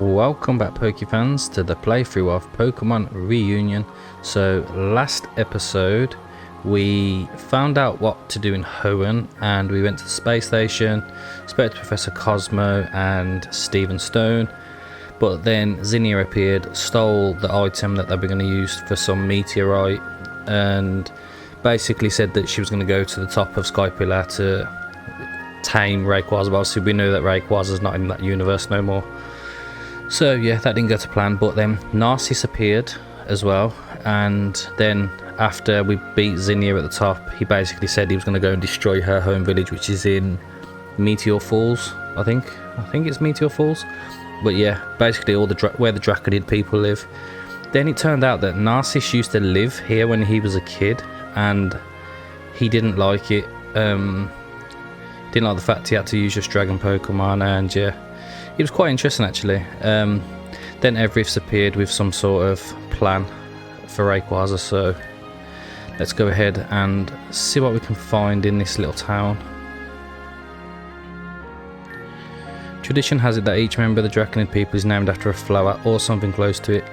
Welcome back, Pokefans, to the playthrough of Pokemon Reunion. So last episode we found out what to do in Hoenn and we went to the space station, spoke to Professor Cosmo and Stephen Stone, but then Zinnia appeared, stole the item that they were going to use for some meteorite, and basically said that she was going to go to the top of Sky Pillar to tame Rayquaza. But obviously we know that Rayquaza's not in that universe no more. So yeah, that didn't go to plan, but then Narcissus appeared as well, and then after we beat Zinnia at the top, he basically said he was going to go and destroy her home village, which is in Meteor Falls, I think it's Meteor Falls. But yeah, basically all the where the Draconid people live. Then it turned out that Narcissus used to live here when he was a kid, and he didn't like it. Didn't like the fact he had to use just dragon Pokemon, and yeah, it was quite interesting actually. Then Everith's appeared with some sort of plan for Rayquaza, so let's go ahead and see what we can find in this little town. Tradition has it that each member of the Draconid people is named after a flower or something close to it.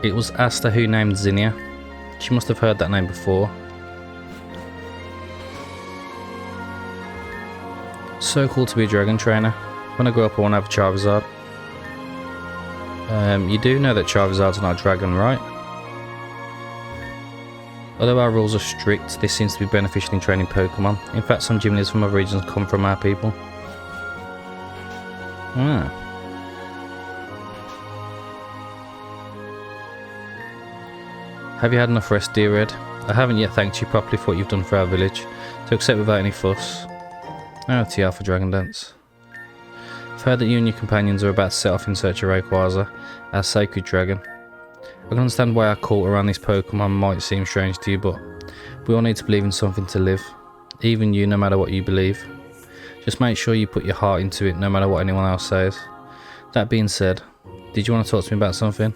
It was Asta who named Zinnia. She must have heard that name before. So cool to be a dragon trainer. When I grow up I want to have a Charizard. You do know that Charizard's not a dragon, right? Although our rules are strict, this seems to be beneficial in training Pokemon. In fact, some gym leaders from other regions come from our people. Have you had enough rest, dear Red? I haven't yet thanked you properly for what you've done for our village, so accept without any fuss. Oh, TR for Dragon Dance. I've heard that you and your companions are about to set off in search of Rayquaza, our sacred dragon. I can understand why our cult around this Pokemon might seem strange to you, but we all need to believe in something to live. Even you, no matter what you believe. Just make sure you put your heart into it, no matter what anyone else says. That being said, did you want to talk to me about something?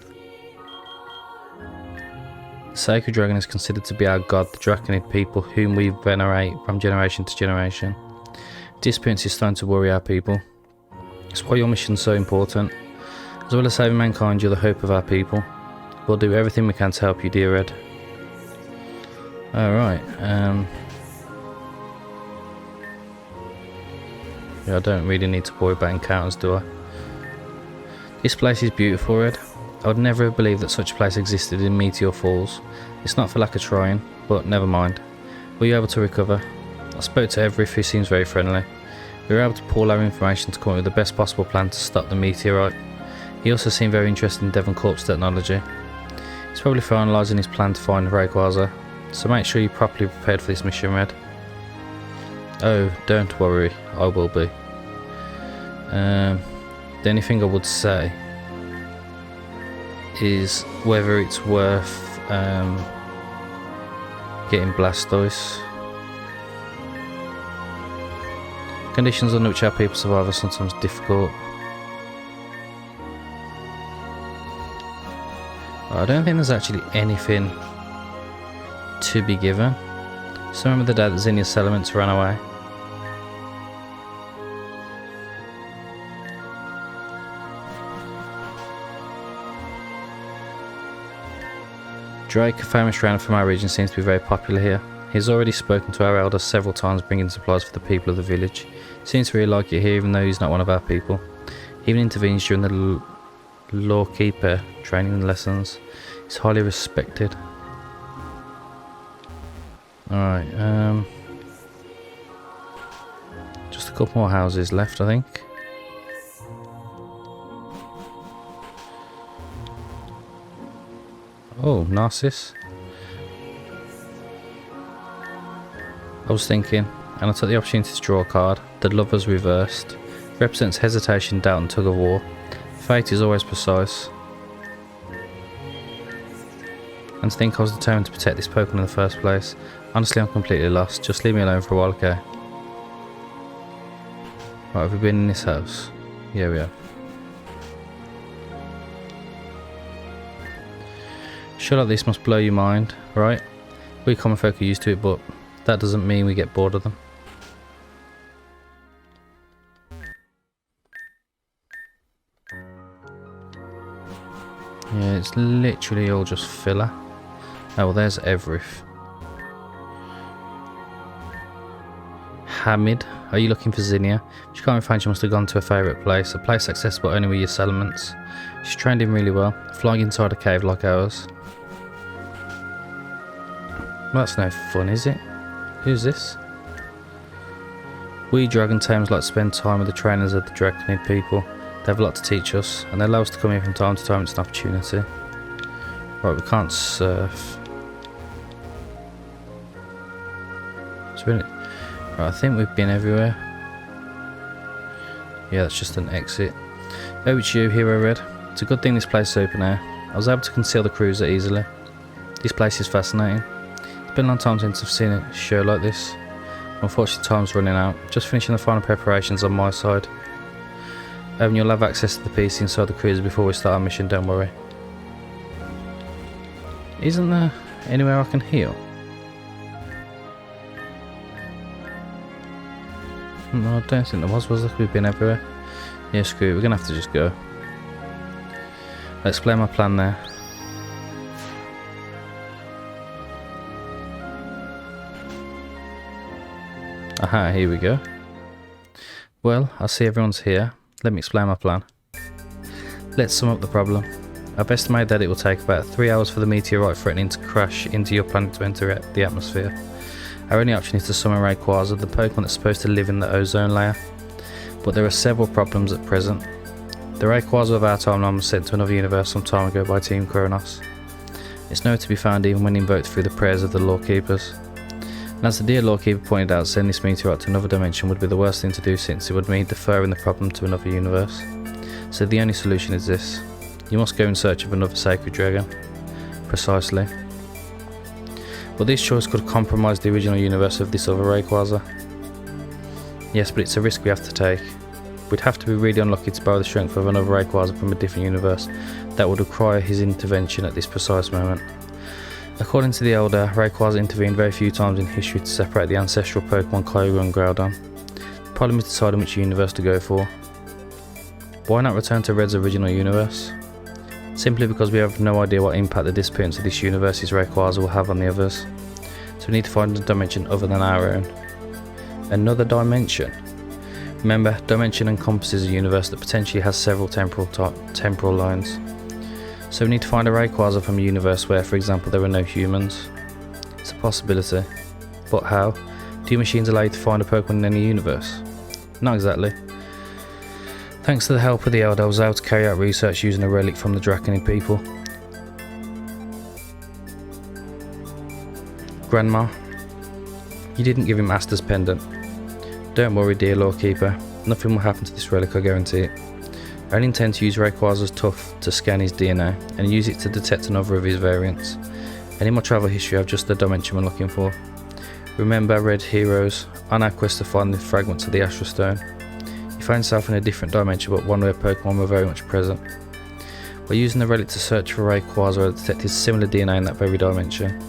The sacred dragon is considered to be our god, the Draconid people, whom we venerate from generation to generation. Disappearance is starting to worry our people. It's why your mission is so important. As well as saving mankind, you're the hope of our people. We'll do everything we can to help you, dear Red. Alright, yeah, I don't really need to worry about encounters, do I? This place is beautiful, Red. I would never have believed that such a place existed in Meteor Falls. It's not for lack of trying, but never mind. Were you able to recover? I spoke to Everith, who seems very friendly. We were able to pull our information to come up with the best possible plan to stop the meteorite. He also seemed very interested in Devon Corp's technology. He's probably finalising his plan to find Rayquaza, so make sure you're properly prepared for this mission, Red. Oh, don't worry, I will be. The only thing I would say is whether it's worth getting Blastoise. Conditions under which our people survive are sometimes difficult. I don't think there's actually anything to be given. So remember the day that Zinnia's settlements ran away? Drake, a famous trainer from our region, seems to be very popular here. He's already spoken to our elders several times, bringing supplies for the people of the village. Seems to really like it here, even though he's not one of our people. He even intervenes during the lawkeeper training lessons. He's highly respected. Alright, just a couple more houses left, I think. Oh, Narcissus. I was thinking, and I took the opportunity to draw a card. The Lover's Reversed. Represents hesitation, doubt and tug of war. Fate is always precise. And to think I was determined to protect this Pokemon in the first place. Honestly, I'm completely lost. Just leave me alone for a while, okay? Right, have we been in this house? Yeah, we have. Shit like this must blow your mind, right? We common folk are used to it, but that doesn't mean we get bored of them. Yeah, it's literally all just filler. Oh, well, there's Everith. Hamid, are you looking for Zinnia? She can't find. She must have gone to her favourite place, a place accessible only with your settlements. She's trained in really well, flying inside a cave like ours. Well, that's no fun, is it? Who's this? We dragon tamers like to spend time with the trainers of the Draconid people. They have a lot to teach us, and they allow us to come here from time to time. It's an opportunity. Right, we can't surf. Right, I think we've been everywhere. Yeah, that's just an exit. Oh, it's you, Hero Red. It's a good thing this place is open air. I was able to conceal the cruiser easily. This place is fascinating. It's been a long time since I've seen a show like this. Unfortunately, time's running out. Just finishing the final preparations on my side. You'll have access to the PC inside the cruiser before we start our mission, don't worry. Isn't there anywhere I can heal? No, I don't think there was there? We've been everywhere. Yeah, screw it, we're gonna have to just go. I'll explain my plan there. Aha, here we go. Well, I see everyone's here. Let me explain my plan. Let's sum up the problem. I've estimated that it will take about 3 hours for the meteorite threatening to crash into your planet to enter the atmosphere. Our only option is to summon Rayquaza, the Pokemon that's supposed to live in the ozone layer. But there are several problems at present. The Rayquaza of our timeline was sent to another universe some time ago by Team Kronos. It's nowhere to be found even when invoked through the prayers of the Lawkeepers. And as the dear Lawkeeper pointed out, sending this meteorite to another dimension would be the worst thing to do, since it would mean deferring the problem to another universe. So the only solution is this. You must go in search of another sacred dragon. Precisely. But this choice could compromise the original universe of this other Rayquaza. Yes, but it's a risk we have to take. We'd have to be really unlucky to borrow the strength of another Rayquaza from a different universe. That would require his intervention at this precise moment. According to the Elder, Rayquaza intervened very few times in history to separate the ancestral Pokemon Kyogre and Groudon. The problem is deciding which universe to go for. Why not return to Red's original universe? Simply because we have no idea what impact the disappearance of this universe's Rayquaza will have on the others. So we need to find a dimension other than our own. Another dimension? Remember, dimension encompasses a universe that potentially has several temporal lines. So we need to find a Rayquaza from a universe where, for example, there are no humans. It's a possibility. But how? Do machines allow you to find a Pokemon in any universe? Not exactly. Thanks to the help of the Elder, I was able to carry out research using a relic from the Draconid people. Grandma, you didn't give him Master's pendant. Don't worry, dear Lawkeeper. Nothing will happen to this relic, I guarantee it. I only intend to use Rayquaza's tuft to scan his DNA and use it to detect another of his variants. And in my travel history, I have just the dimension we're looking for. Remember, Red Heroes, on our quest to find the fragments of the Astral Stone. You find yourself in a different dimension, but one where Pokemon were very much present. By using the relic to search for Rayquaza, I detected similar DNA in that very dimension.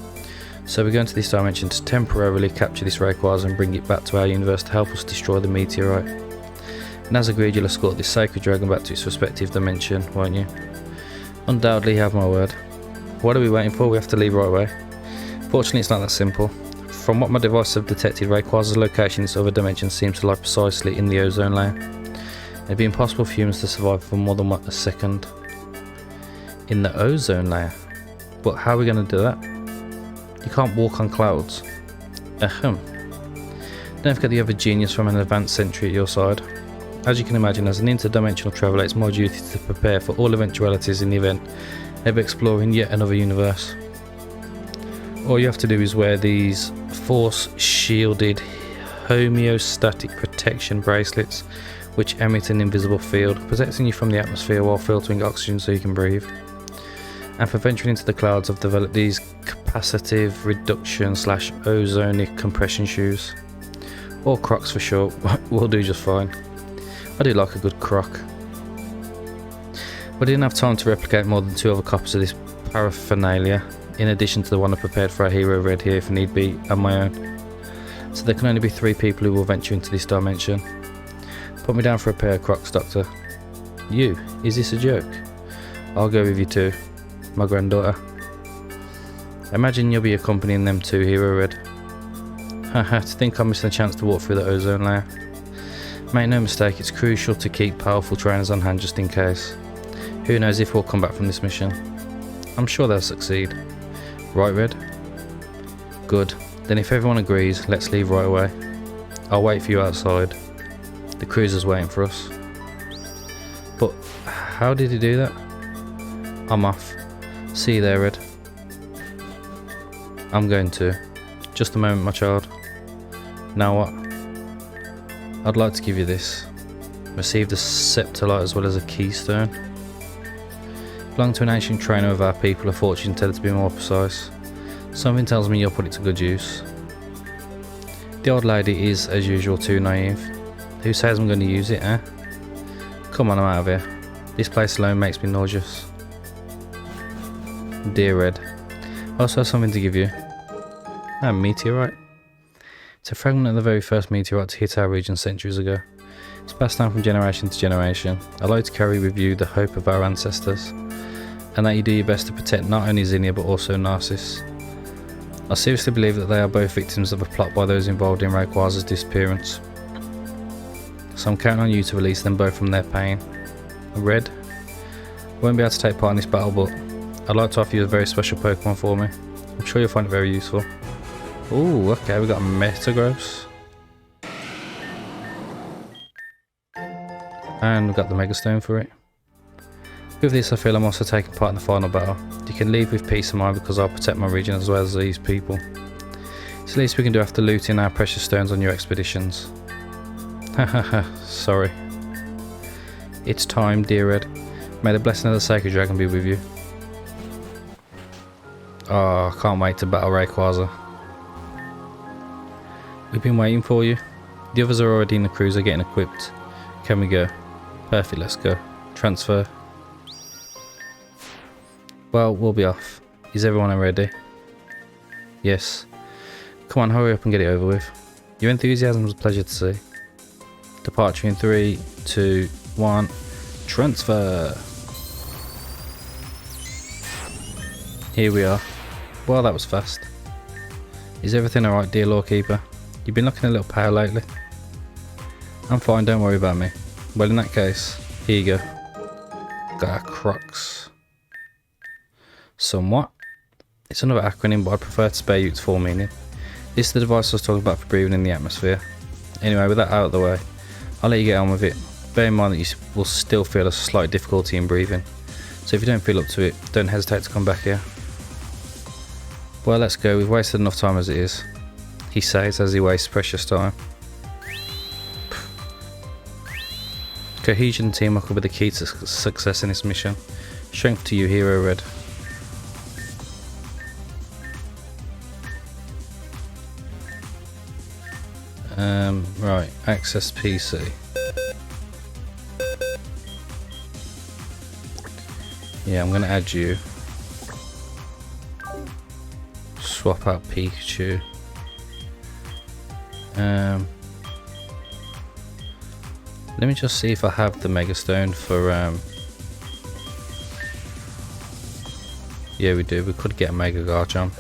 So we're going to this dimension to temporarily capture this Rayquaza and bring it back to our universe to help us destroy the meteorite. And as agreed, you'll escort this sacred dragon back to its respective dimension, won't you? Undoubtedly, you have my word. What are we waiting for? We have to leave right away. Fortunately, it's not that simple. From what my devices have detected, Rayquaza's location in this other dimension seems to lie precisely in the ozone layer. It'd be impossible for humans to survive for more than a second. In the ozone layer? But how are we going to do that? You can't walk on clouds. Ahem. Don't forget the other genius from an advanced century at your side. As you can imagine, as an interdimensional traveller, it's my duty to prepare for all eventualities in the event of exploring yet another universe. All you have to do is wear these force-shielded homeostatic protection bracelets, which emit an invisible field, protecting you from the atmosphere while filtering oxygen so you can breathe. And for venturing into the clouds, I've developed these capacitive reduction / ozonic compression shoes. Or Crocs for short, will do just fine. I do like a good croc. But I didn't have time to replicate more than 2 other copies of this paraphernalia, in addition to the one I prepared for our hero Red here if need be, and my own. So there can only be 3 people who will venture into this dimension. Put me down for a pair of Crocs, Doctor. You, is this a joke? I'll go with you too. my granddaughter. Imagine you'll be accompanying them too, Hero Red. Haha, to think I'm missing a chance to walk through the ozone layer. Make no mistake, it's crucial to keep powerful trainers on hand just in case. Who knows if we'll come back from this mission. I'm sure they'll succeed. Right, Red? Good. Then if everyone agrees, let's leave right away. I'll wait for you outside. The cruiser's waiting for us. But how did he do that? I'm off. See you there, Red. I'm going to. Just a moment, my child. Now what? I'd like to give you this. Received a Septolite as well as a keystone. Belonged to an ancient trainer of our people, a fortune teller to be more precise. Something tells me you'll put it to good use. The old lady is, as usual, too naive. Who says I'm going to use it, eh? Come on, I'm out of here. This place alone makes me nauseous. Dear Red, I also have something to give you. A meteorite. It's a fragment of the very first meteorite to hit our region centuries ago. It's passed down from generation to generation. Allow you to carry with you the hope of our ancestors, and that you do your best to protect not only Zinnia but also Narcissus. I seriously believe that they are both victims of a plot by those involved in Rayquaza's disappearance. So I'm counting on you to release them both from their pain. Red, I won't be able to take part in this battle, but I'd like to offer you a very special Pokemon for me. I'm sure you'll find it very useful. Ooh, okay, we got a Metagross. And we've got the Mega Stone for it. With this, I feel I'm also taking part in the final battle. You can leave with peace of mind because I'll protect my region as well as these people. It's the least we can do after looting our precious stones on your expeditions. Hahaha, sorry. It's time, dear Red. May the blessing of the Sacred Dragon be with you. Oh, I can't wait to battle Rayquaza. We've been waiting for you. The others are already in the cruiser getting equipped. Can we go? Perfect, let's go. Transfer. Well, we'll be off. Is everyone ready? Yes. Come on, hurry up and get it over with. Your enthusiasm was a pleasure to see. Departure in 3, 2, 1. Transfer. Here we are. Well, that was fast. Is everything alright, dear Lawkeeper? You've been looking a little pale lately. I'm fine, don't worry about me. Well, in that case, here you go. Got our Crocs. Somewhat. It's another acronym, but I prefer to spare you its full meaning. This is the device I was talking about for breathing in the atmosphere. Anyway, with that out of the way, I'll let you get on with it. Bear in mind that you will still feel a slight difficulty in breathing. So if you don't feel up to it, don't hesitate to come back here. Well, let's go. We've wasted enough time as it is. He says as he wastes precious time. Cohesion and teamwork will be the key to success in this mission. Strength to you, Hero Red. Right, access PC. Yeah, I'm going to add you. Swap out Pikachu. Let me just see if I have the Mega Stone for yeah, we do. We could get a Mega Garchomp.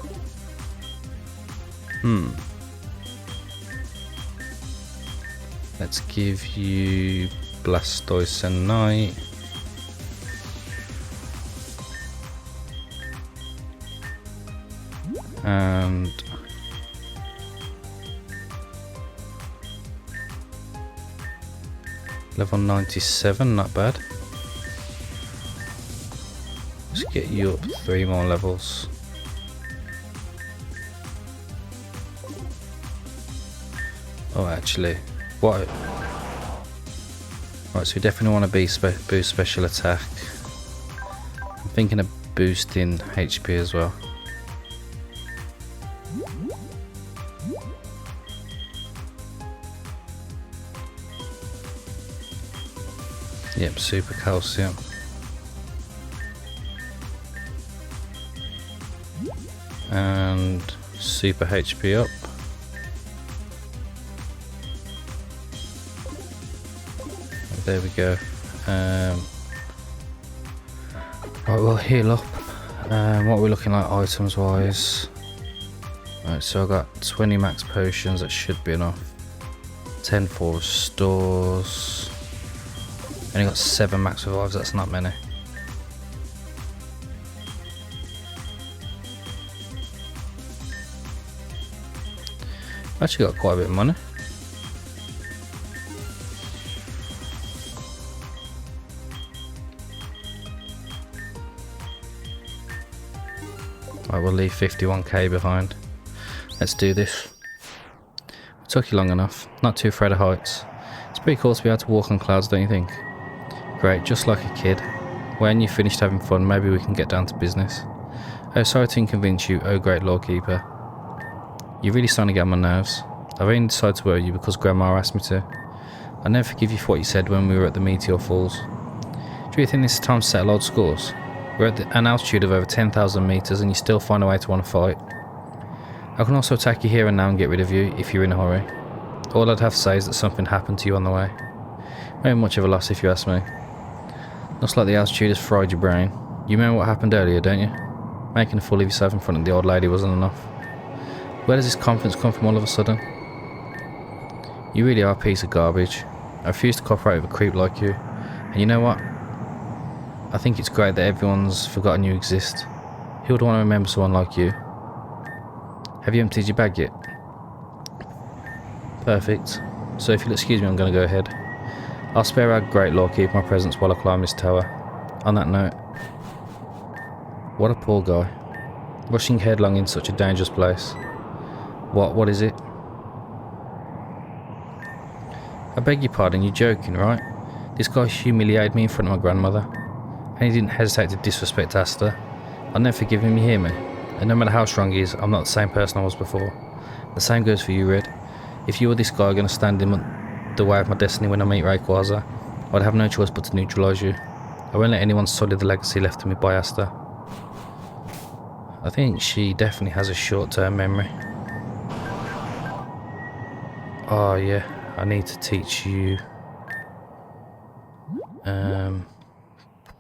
Let's give you Blastoise and Night. And level 97, not bad. Let's get you up 3 more levels. Oh, actually, what? Right, so we definitely want to boost special attack. I'm thinking of boosting HP as well. Yep, super calcium. And super HP up. There we go. Right, we'll heal up What are we looking like items wise? Right, so I got 20 max potions, that should be enough. 10 for restores. Only got 7 max revives, that's not many. Actually got quite a bit of money. I will leave 51k behind. Let's do this. It took you long enough. Not too afraid of heights. It's pretty cool to be able to walk on clouds, don't you think? Great, just like a kid. When you've finished having fun, maybe we can get down to business. Oh, sorry to inconvenience you, oh great Lordkeeper. You're really starting to get on my nerves. I've only decided to worry you because Grandma asked me to. I'll never forgive you for what you said when we were at the Meteor Falls. Do you think this is time to settle old scores? We're at an altitude of over 10,000 meters and you still find a way to want to fight. I can also attack you here and now and get rid of you if you're in a hurry. All I'd have to say is that something happened to you on the way. Very much of a loss if you ask me. Looks like the altitude has fried your brain. You remember what happened earlier, don't you? Making a fool of yourself in front of the old lady wasn't enough. Where does this confidence come from all of a sudden? You really are a piece of garbage. I refuse to cooperate with a creep like you. And you know what? I think it's great that everyone's forgotten you exist. Who would want to remember someone like you? Have you emptied your bag yet? Perfect. So if you'll excuse me, I'm going to go ahead. I'll spare our great Lordkeeper my presence while I climb this tower. On that note, what a poor guy. Rushing headlong in such a dangerous place. What is it? I beg your pardon, you're joking, right? This guy humiliated me in front of my grandmother. And he didn't hesitate to disrespect Asta. I'll never forgive him, you hear me? And no matter how strong he is, I'm not the same person I was before. The same goes for you, Red. If you or this guy are going to stand in the way of my destiny when I meet Rayquaza, I'd have no choice but to neutralise you. I won't let anyone sully the legacy left to me by Asta. I think she definitely has a short-term memory. Oh yeah, I need to teach you...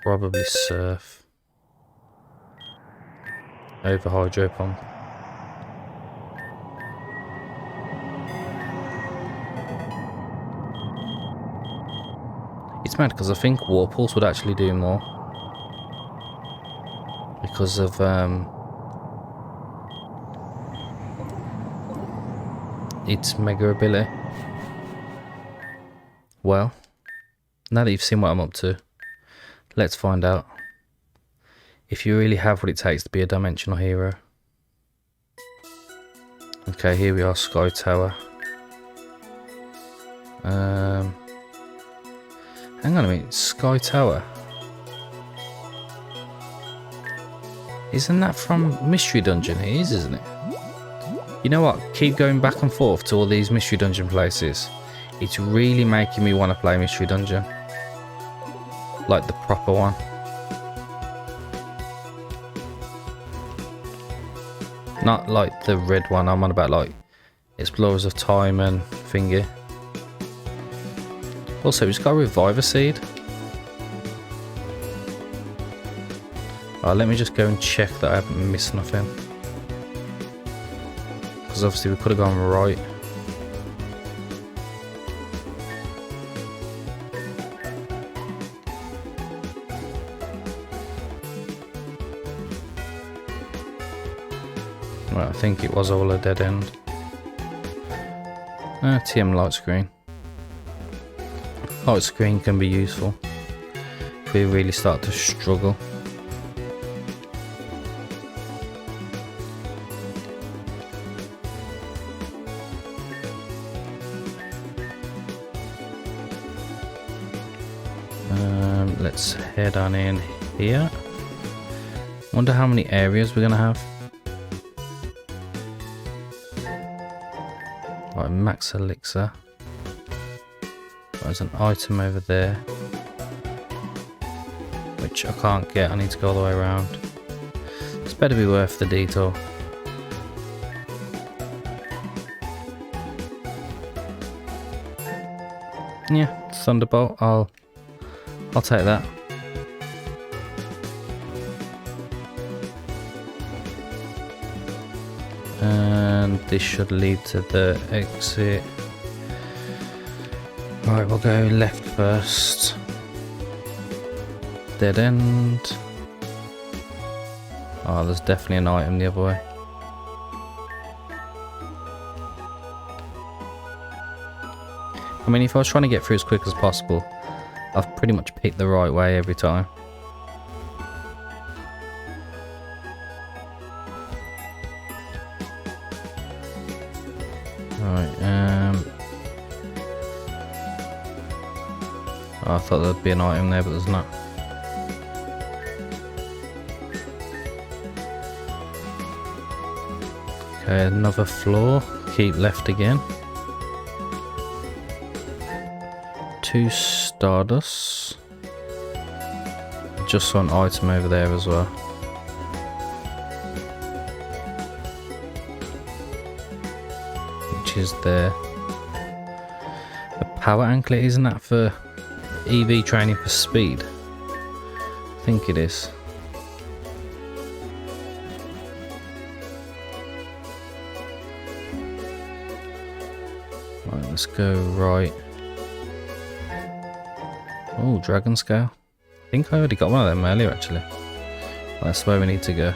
probably surf. Over hydro pump. It's mad because I think Warp Pulse would actually do more. Because of its mega ability. Well, now that you've seen what I'm up to, let's find out if you really have what it takes to be a dimensional hero. Okay, here we are, Sky Tower. Hang on a minute, Sky Tower? Isn't that from Mystery Dungeon? It is, isn't it? You know what? Keep going back and forth to all these Mystery Dungeon places. It's really making me want to play Mystery Dungeon. Like the proper one. Not like the red one, I'm on about like Explorers of Time and thingy. Also, he's got a Reviver Seed. Let me just go and check that I haven't missed nothing. Because obviously we could have gone right. Right, I think it was all a dead end. TM light screen. Light screen can be useful if we really start to struggle. Let's head on in here. Wonder how many areas we're gonna have. Right, max elixir. There's an item over there, which I can't get. I need to go all the way around. It's better be worth the detour. Yeah, Thunderbolt. I'll take that. And this should lead to the exit. Right, we'll go left first. Dead end. Oh, there's definitely an item the other way. I mean, if I was trying to get through as quick as possible, I've pretty much picked the right way every time. Right, oh, I thought there'd be an item there, but there's not. Okay, another floor. Keep left again. 2 Stardust. Just saw an item over there as well. Which is there. A power anklet, isn't that for EV training for speed? I think it is. Right, let's go right. Oh, dragon scale. I think I already got one of them earlier actually. That's where we need to go.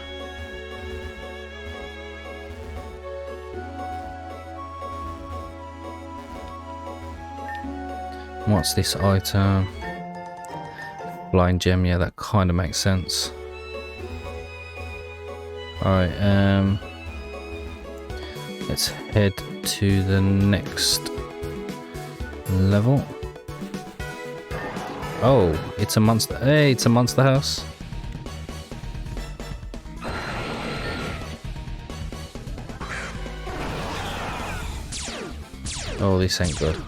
What's this item? Blind gem, yeah, that kind of makes sense. Alright, let's head to the next level. Oh, it's a monster. Hey, it's a monster house. Oh, this ain't good.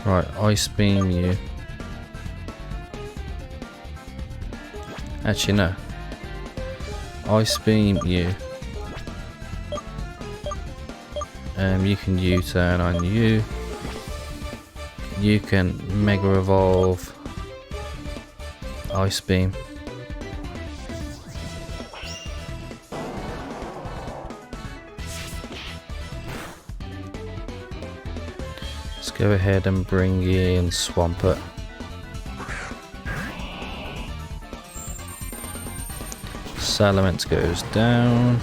Right, ice beam you. Actually, no. Ice beam you. You can U-turn on you. You can Mega Evolve. Ice beam. Let's go ahead and bring in Swampert. Salamence goes down.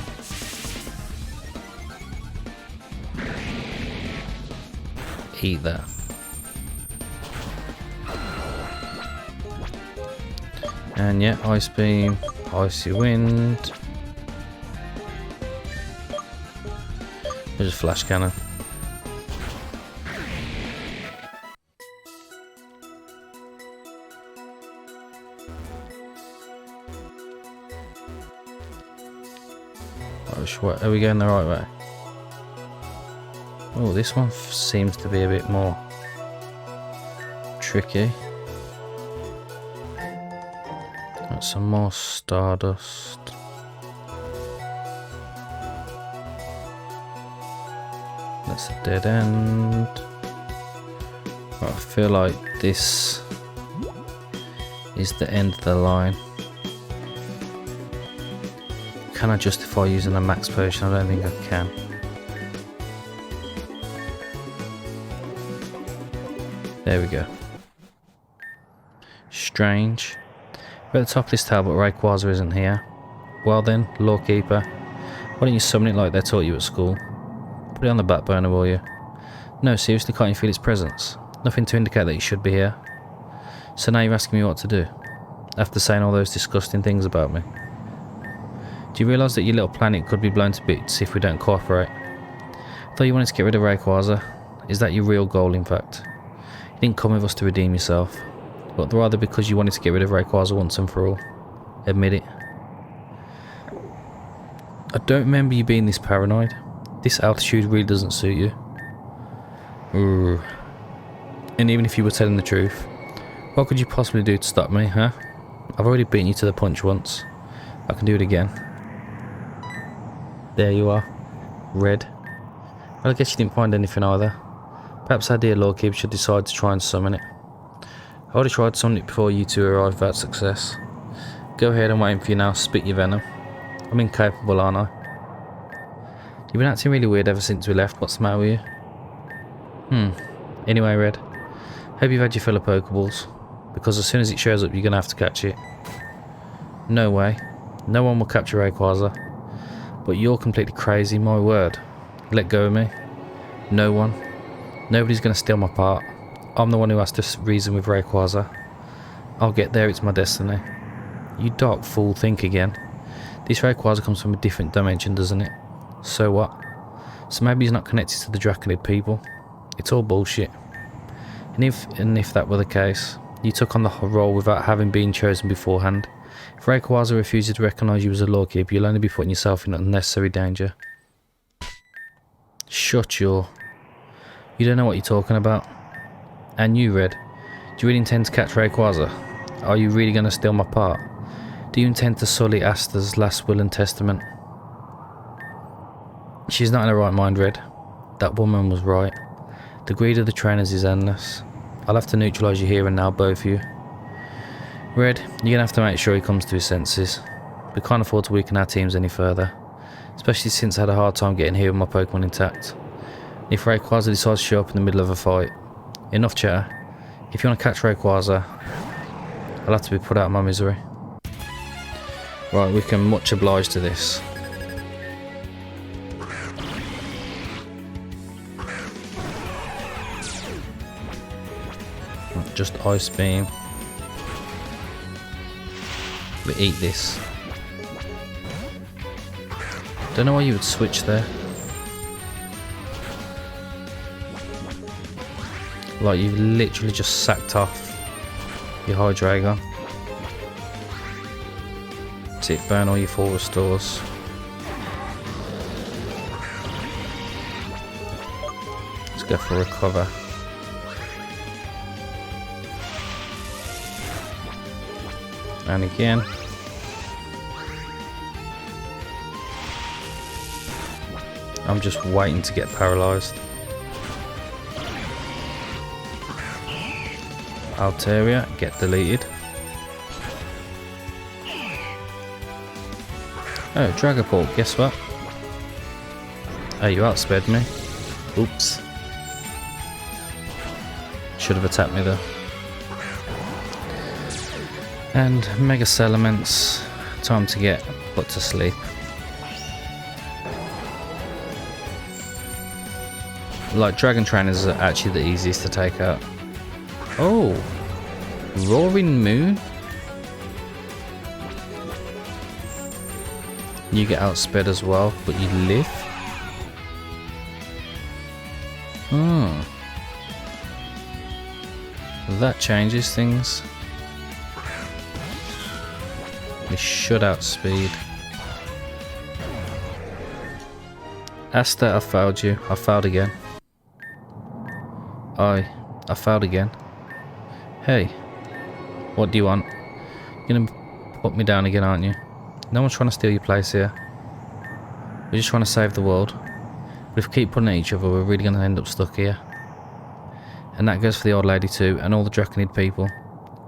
Eat that. And yeah, ice beam, icy wind. There's a flash cannon. Are we going the right way? Oh, this one seems to be a bit more tricky. Got some more Stardust. That's a dead end. Right, I feel like this is the end of the line. Can I justify using a max potion? I don't think I can. There we go. Strange. We're at the top of this table, but Rayquaza isn't here. Well then, Lawkeeper, why don't you summon it like they taught you at school? Put it on the back burner, will you? No, seriously, can't you feel its presence? Nothing to indicate that you should be here. So now you're asking me what to do, after saying all those disgusting things about me. Do you realise that your little planet could be blown to bits if we don't cooperate? I thought you wanted to get rid of Rayquaza. Is that your real goal, in fact? You didn't come with us to redeem yourself, but rather because you wanted to get rid of Rayquaza once and for all. Admit it. I don't remember you being this paranoid. This altitude really doesn't suit you. Ooh. And even if you were telling the truth, what could you possibly do to stop me, huh? I've already beaten you to the punch once. I can do it again. There you are. Red. Well, I guess you didn't find anything either. Perhaps our dear Lordkeeper should decide to try and summon it. I already tried to summon it before you two arrived without success. Go ahead, I'm waiting for you now. Spit your venom. I'm incapable, aren't I? You've been acting really weird ever since we left. What's the matter with you? Anyway, Red. Hope you've had your fill of Pokeballs. Because as soon as it shows up, you're going to have to catch it. No way. No one will capture Rayquaza. But you're completely crazy, my word. Let go of me. No one. Nobody's going to steal my part. I'm the one who has to reason with Rayquaza. I'll get there, it's my destiny. You dark fool, think again. This Rayquaza comes from a different dimension, doesn't it? So what? So maybe he's not connected to the Draconid people. It's all bullshit. And if that were the case, you took on the role without having been chosen beforehand. If Rayquaza refuses to recognise you as a lawkeeper, you'll only be putting yourself in unnecessary danger. Shut your... You don't know what you're talking about. And you, Red, do you really intend to catch Rayquaza? Are you really going to steal my part? Do you intend to sully Asta's last will and testament? She's not in her right mind, Red. That woman was right. The greed of the trainers is endless. I'll have to neutralise you here and now, both of you. Red, you're going to have to make sure he comes to his senses. We can't afford to weaken our teams any further. Especially since I had a hard time getting here with my Pokemon intact. If Rayquaza decides to show up in the middle of a fight. Enough chatter. If you want to catch Rayquaza, I'll have to be put out of my misery. Right, we can much oblige to this. Just Ice Beam. We eat this. Don't know why you would switch there. Like you've literally just sacked off your Hydreigon. That's it, burn all your full restores. Let's go for recover. And again. I'm just waiting to get paralysed. Altaria, get deleted. Oh, Dragapult, guess what? Oh, you outsped me. Oops. Should have attacked me though. And Mega Salamence, time to get put to sleep. Like, Dragon Trainers are actually the easiest to take out. Oh! Roaring Moon? You get outsped as well, but you live? That changes things. We should outspeed. Asta, I failed you. I failed again. I failed again. Hey, what do you want? You're gonna put me down again, aren't you? No one's trying to steal your place here. We're just trying to save the world. But if we keep putting at each other, we're really gonna end up stuck here. And that goes for the old lady too, and all the Draconid people.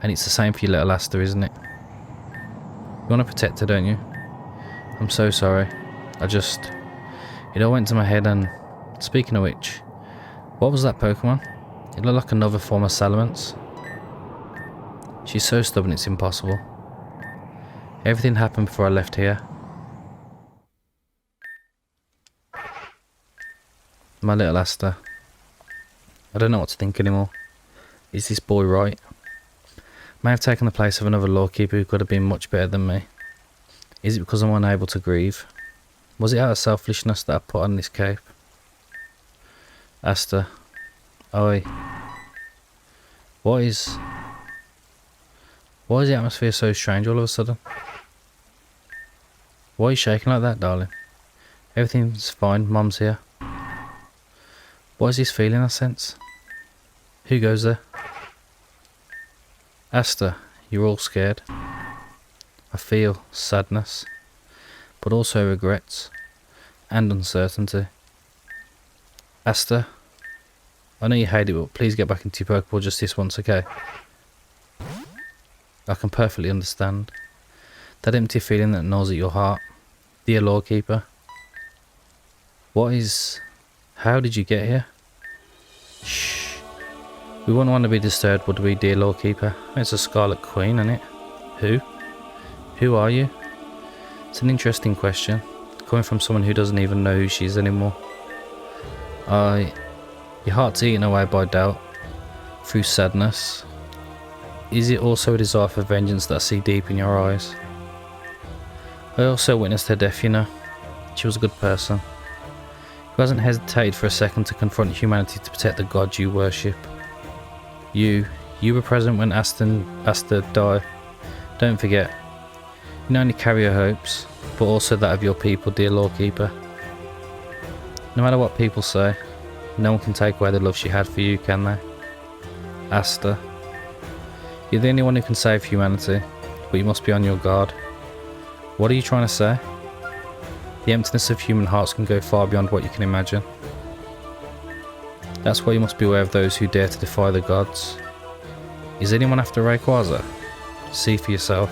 And it's the same for your little Asta, isn't it? You want to protect her, don't you? I'm so sorry. It all went to my head. And speaking of which, what was that Pokemon? It looked like another form of Salamence. She's so stubborn it's impossible. Everything happened before I left here. My little Asta. I don't know what to think anymore. Is this boy right? May have taken the place of another lawkeeper who could have been much better than me. Is it because I'm unable to grieve? Was it out of selfishness that I put on this cape? Asta. Oi. Why is the atmosphere so strange all of a sudden? Why are you shaking like that, darling? Everything's fine, Mum's here. What is this feeling I sense? Who goes there? Asta, you're all scared. I feel sadness, but also regrets and uncertainty. Asta, I know you hate it, but please get back into your Pokeball just this once, okay? I can perfectly understand. That empty feeling that gnaws at your heart. Dear Lawkeeper. How did you get here? Shh. We wouldn't want to be disturbed, would we, dear Lawkeeper? It's a Scarlet Queen, isn't it? Who? Who are you? It's an interesting question, coming from someone who doesn't even know who she is anymore. Your heart's eaten away by doubt, through sadness. Is it also a desire for vengeance that I see deep in your eyes? I also witnessed her death, you know. She was a good person, who hasn't hesitated for a second to confront humanity to protect the gods you worship. You were present when Aster died. Don't forget, you not only carry her hopes, but also that of your people, dear Lawkeeper. No matter what people say, no one can take away the love she had for you, can they? Aster, you're the only one who can save humanity, but you must be on your guard. What are you trying to say? The emptiness of human hearts can go far beyond what you can imagine. That's why you must beware of those who dare to defy the gods. Is anyone after Rayquaza? See for yourself.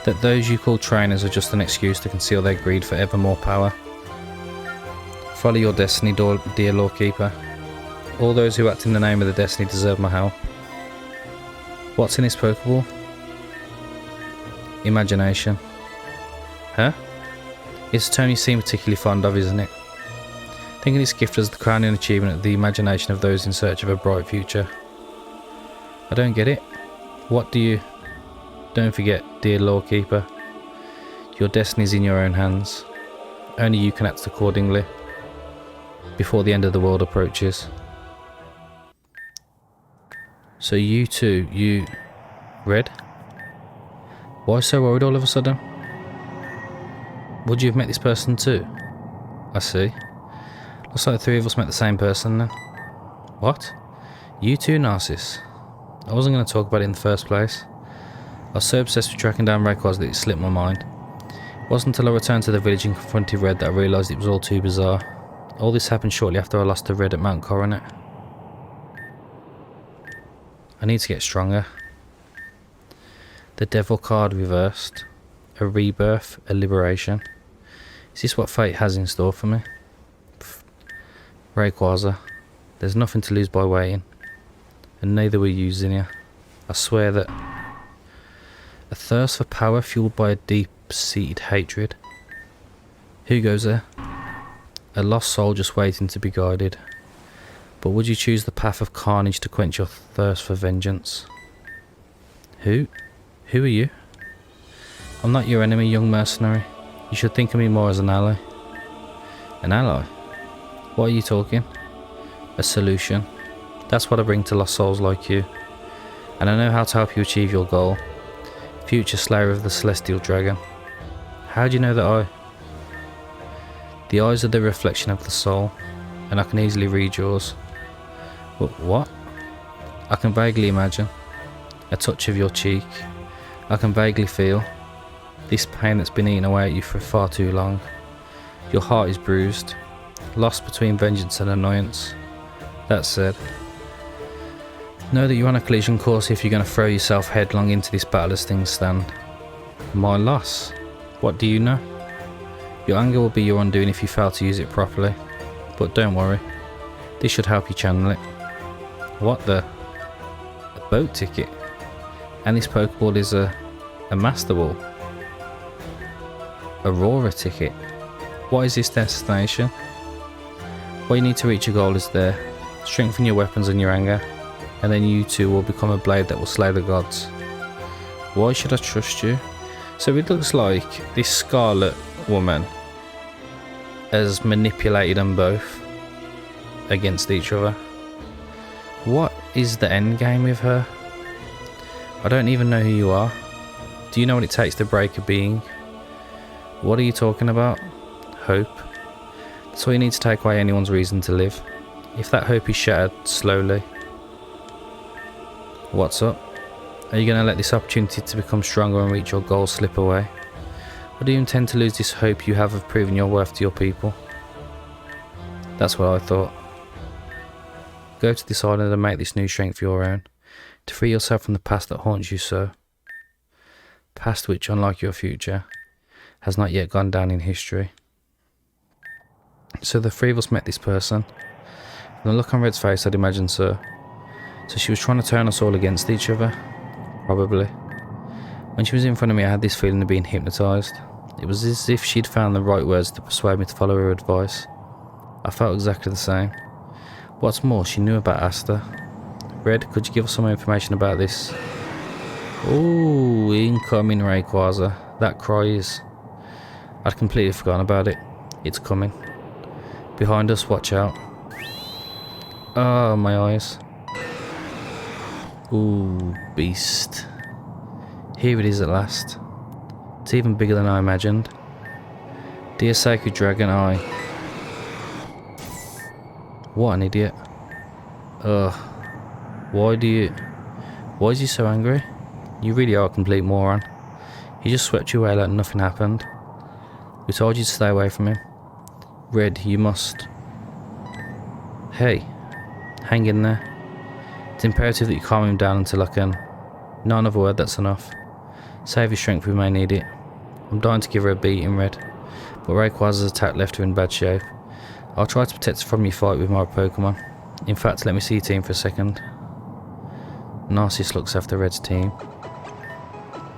That those you call trainers are just an excuse to conceal their greed for ever more power. Follow your destiny, dear Lawkeeper. All those who act in the name of the destiny deserve my help. What's in this Pokeball? Imagination. Huh? It's a term you seem particularly fond of, isn't it? Think of this gift as the crowning achievement of the imagination of those in search of a bright future. I don't get it. What do you... Don't forget, dear Lawkeeper. Your destiny's in your own hands. Only you can act accordingly, before the end of the world approaches. So you too, you... Red? Why so worried all of a sudden? Would you have met this person too? I see. Looks like the three of us met the same person then. What? You too, Narcissus? I wasn't going to talk about it in the first place. I was so obsessed with tracking down Rayquaza that it slipped my mind. It wasn't until I returned to the village and confronted Red that I realised it was all too bizarre. All this happened shortly after I lost to Red at Mount Coronet. I need to get stronger. The Devil card reversed. A rebirth, a liberation. Is this what fate has in store for me? Rayquaza, there's nothing to lose by waiting. And neither were you, Zinnia. I swear that... A thirst for power fueled by a deep-seated hatred. Who goes there? A lost soul just waiting to be guided. But would you choose the path of carnage to quench your thirst for vengeance? Who? Who are you? I'm not your enemy, young mercenary. You should think of me more as an ally. An ally? What are you talking? A solution. That's what I bring to lost souls like you. And I know how to help you achieve your goal. Future slayer of the celestial dragon. How do you know that I... The eyes are the reflection of the soul, and I can easily read yours. What? I can vaguely imagine. A touch of your cheek. I can vaguely feel this pain that's been eating away at you for far too long. Your heart is bruised, lost between vengeance and annoyance. That said, know that you're on a collision course if you're going to throw yourself headlong into this battle as things stand. My loss? What do you know? Your anger will be your undoing if you fail to use it properly. But don't worry, this should help you channel it. What the? A boat ticket? And this Pokeball is a Master Ball? Aurora ticket? What is this destination? What you need to reach your goal is there. Strengthen your weapons and your anger, and then you too will become a blade that will slay the gods. Why should I trust you? So it looks like this Scarlet woman has manipulated them both against each other. What is the end game with her? I don't even know who you are. Do you know what it takes to break a being? What are you talking about? Hope. That's all you need to take away anyone's reason to live. If that hope is shattered slowly. What's up? Are you going to let this opportunity to become stronger and reach your goal slip away? Or do you intend to lose this hope you have of proving your worth to your people? That's what I thought. Go to this island and make this new strength your own, to free yourself from the past that haunts you so. past which, unlike your future, has not yet gone down in history. So the three of us met this person. From the look on Red's face, I'd imagine so. So she was trying to turn us all against each other. Probably. When she was in front of me, I had this feeling of being hypnotised. It was as if she'd found the right words to persuade me to follow her advice. I felt exactly the same. What's more, she knew about Asta. Red, could you give us some information about this? Ooh, incoming Rayquaza. That cries. I'd completely forgotten about it. It's coming. Behind us, watch out. Oh, my eyes. Ooh, beast. Here it is at last. It's even bigger than I imagined. Dear Sacred Dragon Eye. What an idiot. Ugh. Why is he so angry? You really are a complete moron. He just swept you away like nothing happened. We told you to stay away from him. Red, you must... Hey, hang in there. It's imperative that you calm him down until I can... No another word, that's enough. Save your strength, we may need it. I'm dying to give her a beating, Red. But Rayquaza's attack left her in bad shape. I'll try to protect her from your fight with my Pokemon. In fact, let me see your team for a second. Narcissus looks after Red's team.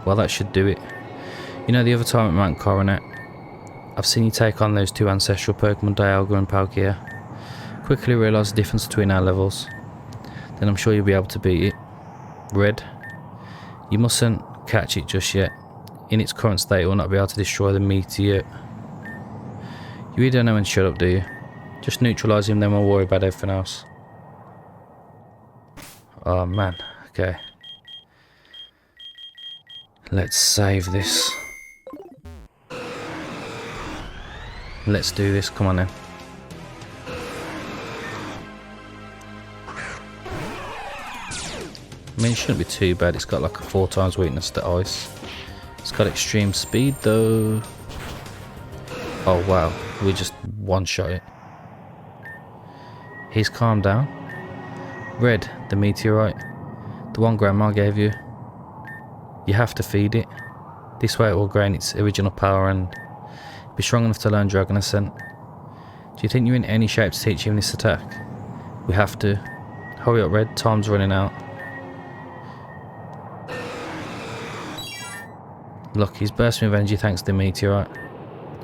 Well, that should do it. You know, the other time at Mount Coronet, I've seen you take on those two ancestral Pokemon, Dialga and Palkia. Quickly realise the difference between our levels. Then I'm sure you'll be able to beat it. Red, you mustn't catch it just yet. In its current state, it will not be able to destroy the meteor. You really don't know when to shut up, do you? Just neutralise him, then we'll worry about everything else. Oh man, okay. Let's save this. Let's do this, come on then. I mean, it shouldn't be too bad, it's got like a 4 times weakness to ice. It's got extreme speed though. Oh wow, we just one-shot it. He's calmed down. Red, the meteorite. The one Grandma gave you. You have to feed it. This way it will gain its original power and be strong enough to learn Dragon Ascent. Do you think you're in any shape to teach him this attack? We have to. Hurry up, Red, time's running out. Look, he's bursting with energy thanks to the meteorite.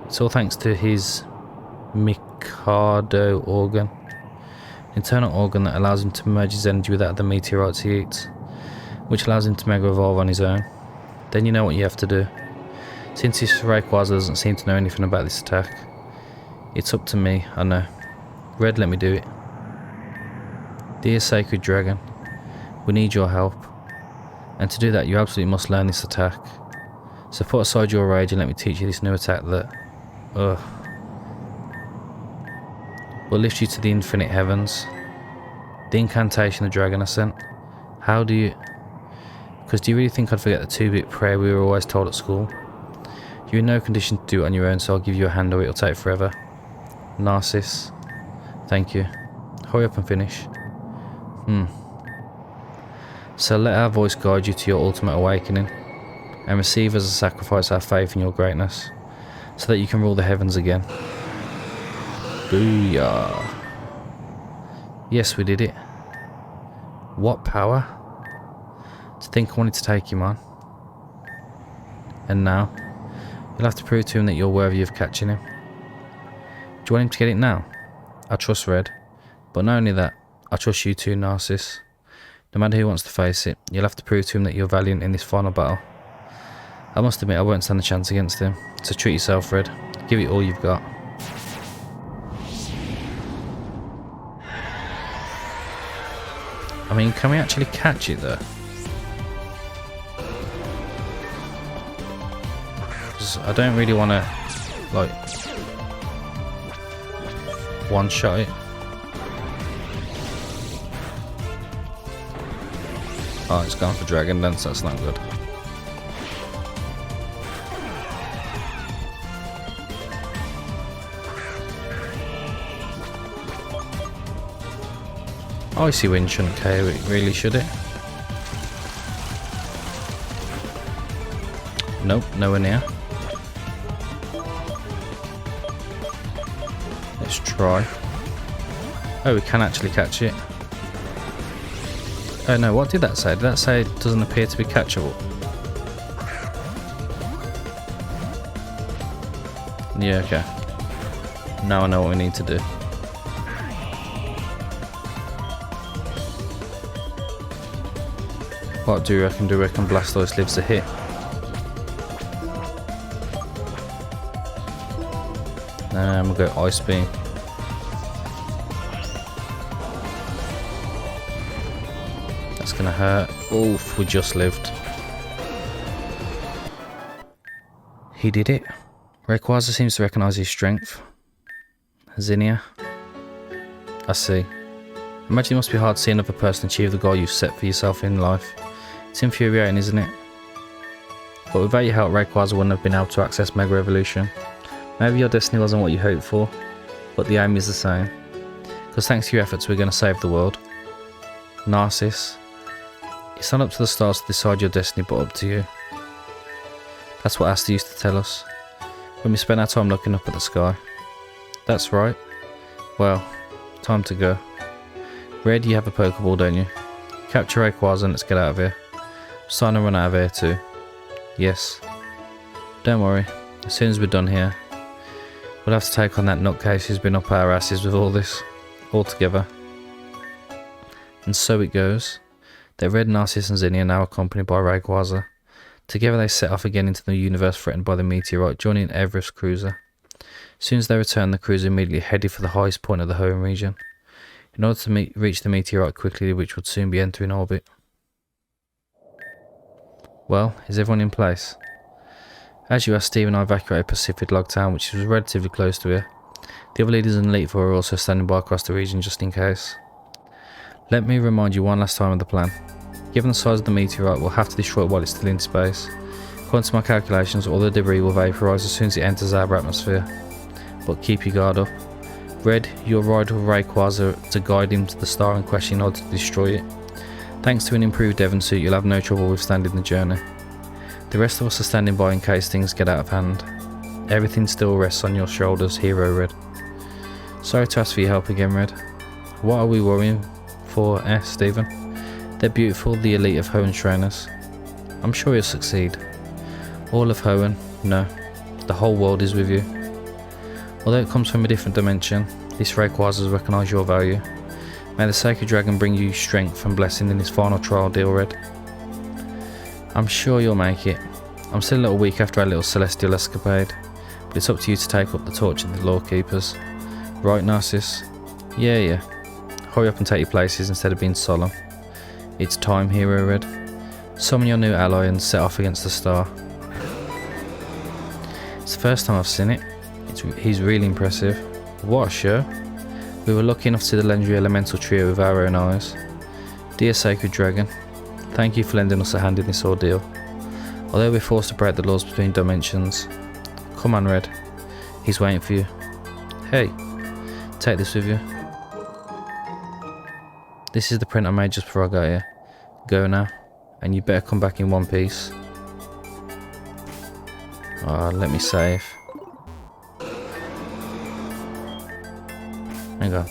It's all thanks to his Mikado organ. Internal organ that allows him to merge his energy with that of the meteorites he eats, which allows him to mega evolve on his own. Then you know what you have to do. Since this Rayquaza doesn't seem to know anything about this attack, it's up to me, I know. Red, let me do it. Dear Sacred Dragon, we need your help. And to do that, you absolutely must learn this attack. So put aside your rage and let me teach you this new attack that... will lift you to the infinite heavens. The incantation of Dragon Ascent. How do you... Because do you really think I'd forget the 2-bit prayer we were always told at school? You're in no condition to do it on your own, so I'll give you a hand or it'll take forever. Narcissus. Thank you. Hurry up and finish. So let our voice guide you to your ultimate awakening, and receive as a sacrifice our faith in your greatness, so that you can rule the heavens again. Booyah. Yes, we did it. What power? To think I wanted to take him on. And now, you'll have to prove to him that you're worthy of catching him. Do you want him to get it now? I trust Red. But not only that, I trust you too, Narcissus. No matter who wants to face it, you'll have to prove to him that you're valiant in this final battle. I must admit I won't stand a chance against him. So treat yourself, Red. Give it all you've got. I mean, can we actually catch it though? I don't really want to, like, one-shot it. Oh, it's gone for Dragon Dance, that's not good. Icy Wind shouldn't KO it, really, should it? Nope, nowhere near. Let's try. Oh, we can actually catch it. Oh no, what did that say? Did that say it doesn't appear to be catchable? Yeah, okay. Now I know what we need to do. What do you reckon? Do you reckon Blastoise lives a hit? We'll go Ice Beam. That's gonna hurt. Oof, we just lived. He did it. Rayquaza seems to recognise his strength. Zinnia. I see. Imagine it must be hard to see another person achieve the goal you've set for yourself in life. It's infuriating, isn't it? But without your help, Rayquaza wouldn't have been able to access Mega Evolution. Maybe your destiny wasn't what you hoped for, but the aim is the same. Because thanks to your efforts, we're going to save the world. Narcissus. It's not up to the stars to decide your destiny, but up to you. That's what Asta used to tell us when we spent our time looking up at the sky. That's right. Well, time to go. Red, you have a Pokeball, don't you? Capture Rayquaza and let's get out of here. I'm starting to run out of air too. Yes. Don't worry, as soon as we're done here, we'll have to take on that nutcase who's been up our asses with all this, all together. And so it goes. That Red, Narcissus and Zinnia are now accompanied by Rayquaza. Together they set off again into the universe threatened by the meteorite, joining Everest's cruiser. As soon as they returned, the cruiser immediately headed for the highest point of the home region, in order to reach the meteorite quickly, which would soon be entering orbit. Well, is everyone in place? As you asked, Steve and I evacuated Pacific Log Town, which was relatively close to here. The other leaders and Elite Four are also standing by across the region just in case. Let me remind you one last time of the plan. Given the size of the meteorite, we'll have to destroy it while it's still in space. According to my calculations, all the debris will vaporise as soon as it enters our atmosphere. But keep your guard up. Red, you'll ride with Rayquaza to guide him to the star in question in order to destroy it. Thanks to an improved Devon suit, you'll have no trouble withstanding the journey. The rest of us are standing by in case things get out of hand. Everything still rests on your shoulders, Hero Red. Sorry to ask for your help again, Red. What are we worrying for, Stephen? They're beautiful, the elite of Hoenn trainers. I'm sure you'll succeed. All of Hoenn? No. The whole world is with you. Although it comes from a different dimension, this Rayquaza has recognised your value. May the Sacred Dragon bring you strength and blessing in this final trial deal, Red. I'm sure you'll make it. I'm still a little weak after our little celestial escapade, but it's up to you to take up the torch of the Lawkeepers. Right, Narcissus? Yeah. Hurry up and take your places instead of being solemn. It's time, Hero Red. Summon your new ally and set off against the star. It's the first time I've seen it. He's really impressive. What a show. We were lucky enough to see the legendary elemental trio with our own eyes. Dear Sacred Dragon, thank you for lending us a hand in this ordeal. Although we're forced to break the laws between dimensions. Come on, Red. He's waiting for you. Hey, take this with you. This is the print I made just before I got here. Go now, and you better come back in one piece. Let me save. Hang on.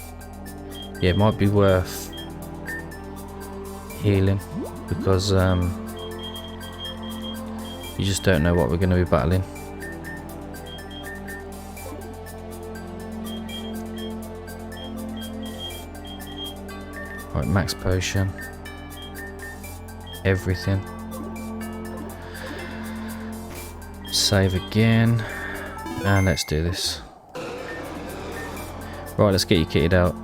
Yeah, it might be worth healing because you just don't know what we're going to be battling. Right, max potion. Everything. Save again. And let's do this. Right, let's get you kitted out.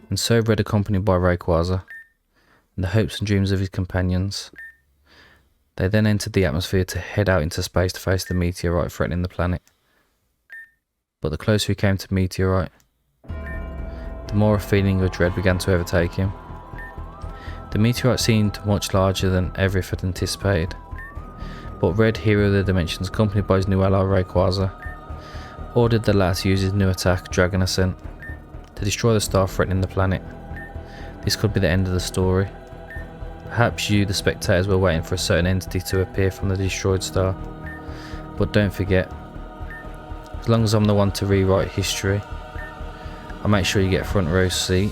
And so Red, accompanied by Rayquaza and the hopes and dreams of his companions, they then entered the atmosphere to head out into space to face the meteorite threatening the planet. But the closer he came to the meteorite, the more a feeling of dread began to overtake him. The meteorite seemed much larger than Everest had anticipated, but Red, Hero of the Dimensions, accompanied by his new ally Rayquaza, ordered the latter to use his new attack, Dragon Ascent, to destroy the star threatening the planet. This could be the end of the story. Perhaps you, the spectators, were waiting for a certain entity to appear from the destroyed star. But don't forget, as long as I'm the one to rewrite history, I'll make sure you get a front row seat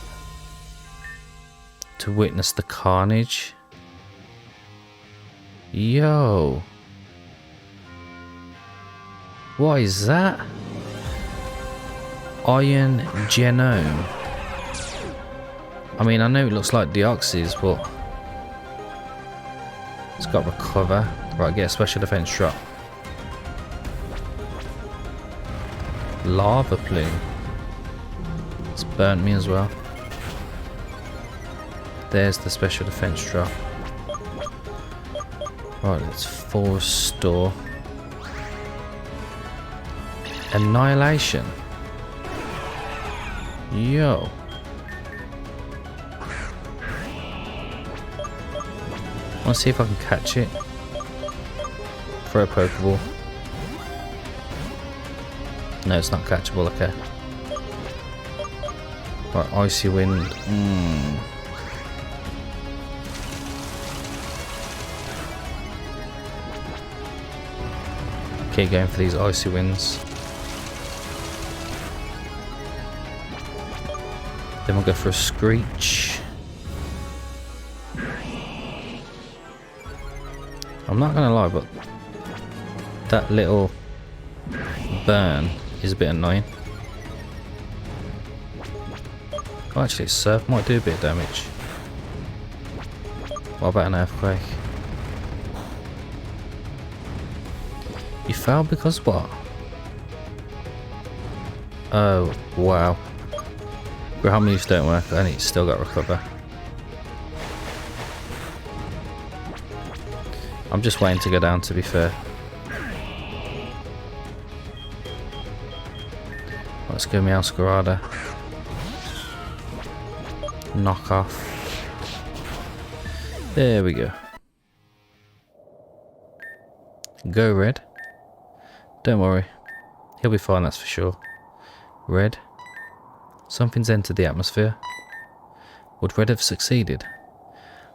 to witness the carnage. Yo. What is that? Iron genome. I mean, I know it looks like Deoxys, but it's got recover. Right, get a special defense shot. Lava plume. It's burnt me as well. There's the special defense drop. Right, let's full restore. Annihilation. Yo. I want to see if I can catch it. Throw a Pokeball. No, it's not catchable, okay. Right, Icy Wind. Okay, going for these Icy Winds. Then we'll go for a Screech. I'm not gonna lie, but that little burn is a bit annoying. Oh, actually, Surf might do a bit of damage. What about an Earthquake? You fell because what? Oh, wow. Ground moves don't work and it's still got recover. I'm just waiting to go down, to be fair. Let's go Meowscarada. Knock off. There we go. Go Red. Don't worry. He'll be fine, that's for sure. Red. Something's entered the atmosphere. Would Red have succeeded?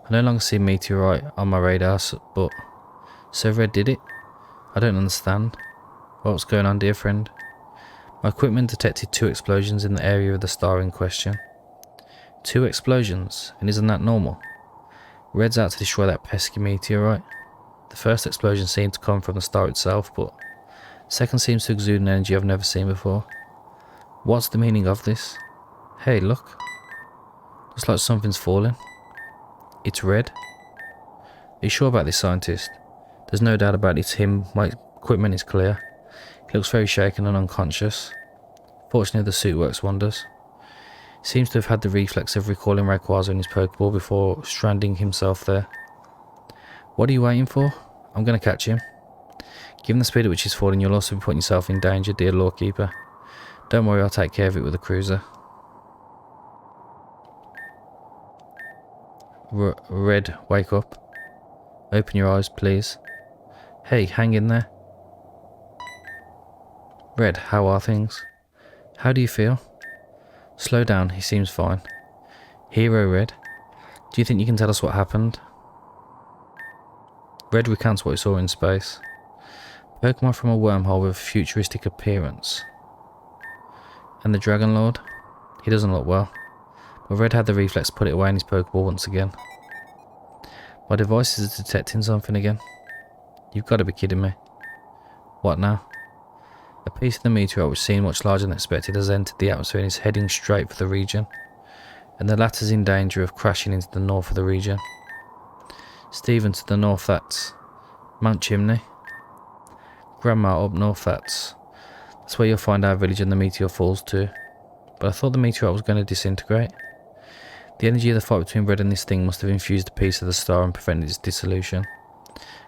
I no longer see a meteorite on my radar, but... So Red did it? I don't understand. What's going on, dear friend? My equipment detected 2 explosions in the area of the star in question. 2 explosions? And isn't that normal? Red's out to destroy that pesky meteorite. The first explosion seemed to come from the star itself, but... the second seems to exude an energy I've never seen before. What's the meaning of this? Hey, look. Looks like something's falling. It's Red. Are you sure about this, scientist? There's no doubt about it, it's him. My equipment is clear. He looks very shaken and unconscious. Fortunately, the suit works wonders. He seems to have had the reflex of recalling Rayquaza in his Pokeball before stranding himself there. What are you waiting for? I'm going to catch him. Given the speed at which he's falling, you'll also be putting yourself in danger, dear Lawkeeper. Don't worry, I'll take care of it with a cruiser. Red, wake up. Open your eyes, please. Hey, hang in there. Red, how are things? How do you feel? Slow down, he seems fine. Hero Red, do you think you can tell us what happened? Red recounts what he saw in space. Pokemon from a wormhole with a futuristic appearance. And the Dragon Lord? He doesn't look well. But Red had the reflex to put it away in his Pokeball once again. My device is detecting something again. You've got to be kidding me. What now? A piece of the meteorite, which seemed much larger than expected, has entered the atmosphere and is heading straight for the region. And the latter's in danger of crashing into the north of the region. Stephen, to the north, that's Mount Chimney. Grandma, up north, that's where you'll find our village and the meteor falls to. But I thought the meteorite was going to disintegrate. The energy of the fight between Red and this thing must have infused a piece of the star and prevented its dissolution.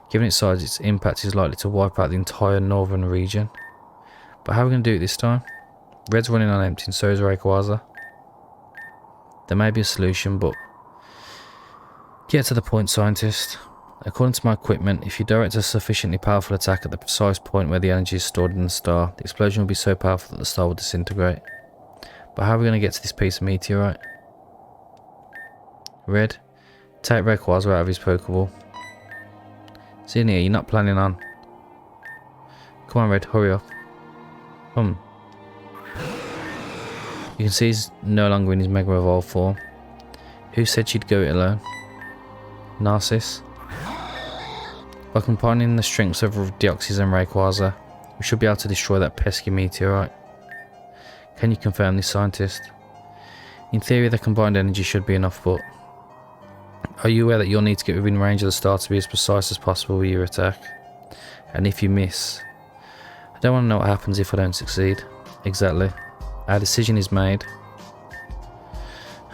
Given its size, its impact is likely to wipe out the entire northern region. But how are we going to do it this time? Red's running on empty and so is Rayquaza. There may be a solution, but... Get to the point, scientist. According to my equipment, if you direct a sufficiently powerful attack at the precise point where the energy is stored in the star, the explosion will be so powerful that the star will disintegrate. But how are we going to get to this piece of meteorite? Red, Take Rayquaza out of his Pokeball. It's in here, you're not planning on. Come on, Red, hurry up. Come. You can see he's no longer in his Mega Evolved form. Who said she'd go it alone? Narcissus. By combining the strengths of Deoxys and Rayquaza, we should be able to destroy that pesky meteorite. Can you confirm this, scientist? In theory, the combined energy should be enough, but are you aware that you'll need to get within range of the star to be as precise as possible with your attack? And if you miss, I don't want to know what happens if I don't succeed. Exactly. Our decision is made.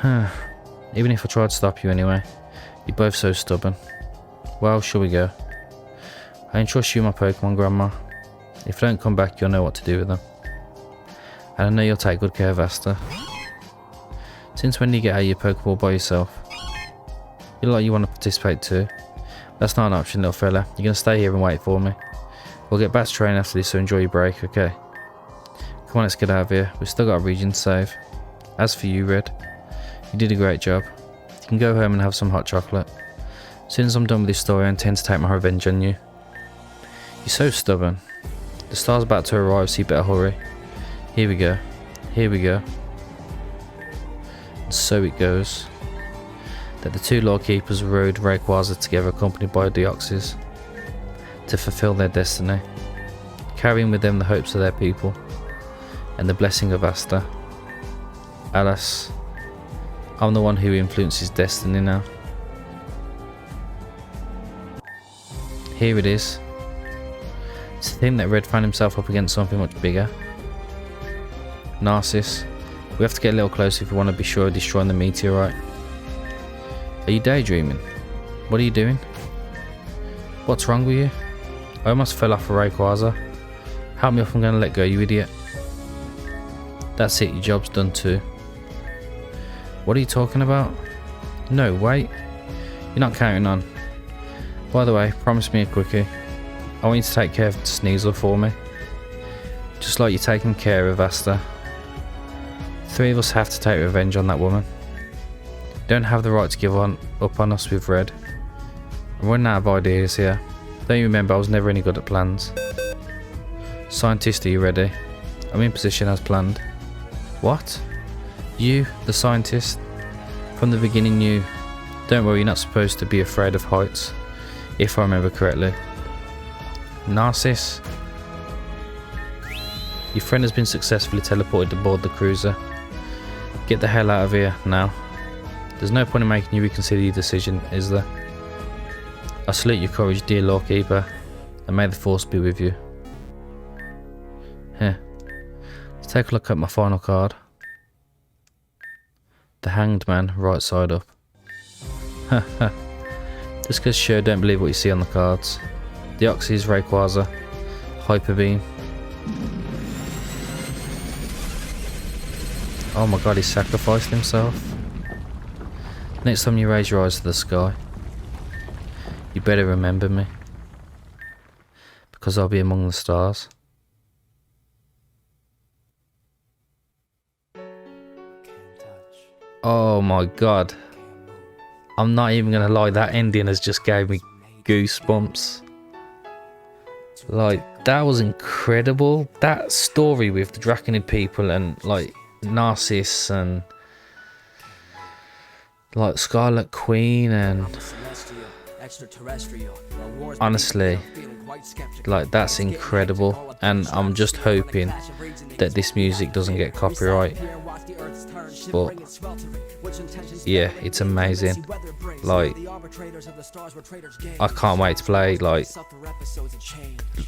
Even if I tried to stop you anyway, you're both so stubborn. Well, shall we go? I entrust you my Pokemon, Grandma. If I don't come back, you'll know what to do with them. And I know you'll take good care of Asta. Since when do you get out of your Pokeball by yourself? You look like you want to participate too. That's not an option, little fella. You're going to stay here and wait for me. We'll get back to training after this, so enjoy your break, okay? Come on, let's get out of here. We've still got a region to save. As for you, Red, you did a great job. You can go home and have some hot chocolate. As soon as I'm done with this story, I intend to take my revenge on you. You're so stubborn. The star's about to arrive, so you better hurry. Here we go. Here we go. And so it goes. That the two Lordkeepers rode Rayquaza together, accompanied by Deoxys, to fulfill their destiny, carrying with them the hopes of their people and the blessing of Asta. Alas, I'm the one who influences destiny now. Here it is. To think that Red found himself up against something much bigger. Narcissus, we have to get a little closer if we want to be sure of destroying the meteorite. Are you daydreaming? What are you doing? What's wrong with you? I almost fell off a Rayquaza. Help me if I'm going to let go, you idiot. That's it, your job's done too. What are you talking about? No, wait. You're not counting on. By the way, promise me a quickie. I want you to take care of Sneasel for me. Just like you're taking care of Asta. 3 of us have to take revenge on that woman. You don't have the right to give up on us with Red. I'm running out of ideas here. Don't you remember I was never any good at plans? Scientist, are you ready? I'm in position as planned. What? You, the scientist? From the beginning you... Don't worry, you're not supposed to be afraid of heights. If I remember correctly. Narcissus? Your friend has been successfully teleported aboard the cruiser. Get the hell out of here, now. There's no point in making you reconsider your decision, is there? I salute your courage, dear Lawkeeper, and may the Force be with you. Here. Let's take a look at my final card. The Hanged Man, right side up. Haha. Just because sure don't believe what you see on the cards. Deoxys, Rayquaza, Hyper Beam. Oh my god, he sacrificed himself. Next time you raise your eyes to the sky, you better remember me. Because I'll be among the stars. Oh my god. I'm not even gonna lie, that ending has just gave me goosebumps. Like, that was incredible. That story with the Draconid people and like Narcissus and like Scarlet Queen and honestly, like, that's incredible, and I'm just hoping that this music doesn't get copyright. But yeah, it's amazing. Like, I can't wait to play like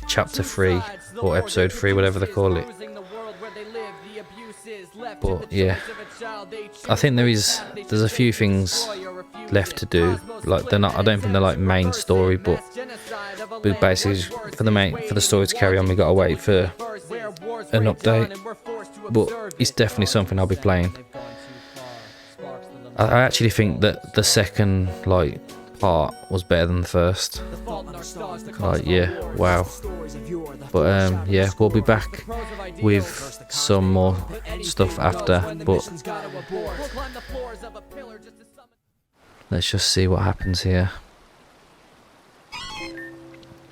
chapter 3 or episode 3, whatever they call it. But yeah, I think there's a few things left to do. Like, they're not, I don't think they're like main story, but basically for the story to carry on, we gotta wait for an update. But it's definitely something I'll be playing. I actually think that the second like part was better than the first. Like, yeah, wow. But yeah, we'll be back with some more stuff after. But Let's just see what happens here.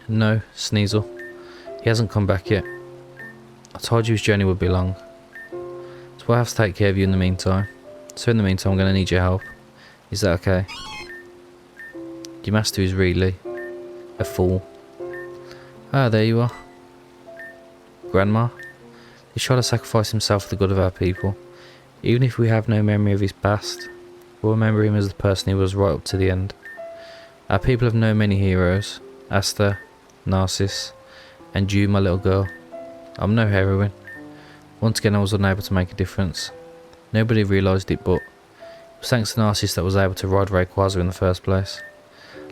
No, Sneasel. He hasn't come back yet. I told you his journey would be long. So I have to take care of you in the meantime. So in the meantime, I'm going to need your help. Is that okay? Your master is really a fool. Ah, there you are. Grandma. He's trying to sacrifice himself for the good of our people. Even if we have no memory of his past, we'll remember him as the person he was right up to the end. Our people have known many heroes. Asta, Narcissus, and you, my little girl. I'm no heroine. Once again I was unable to make a difference. Nobody realised it, but it was thanks to Narcissus that I was able to ride Rayquaza in the first place.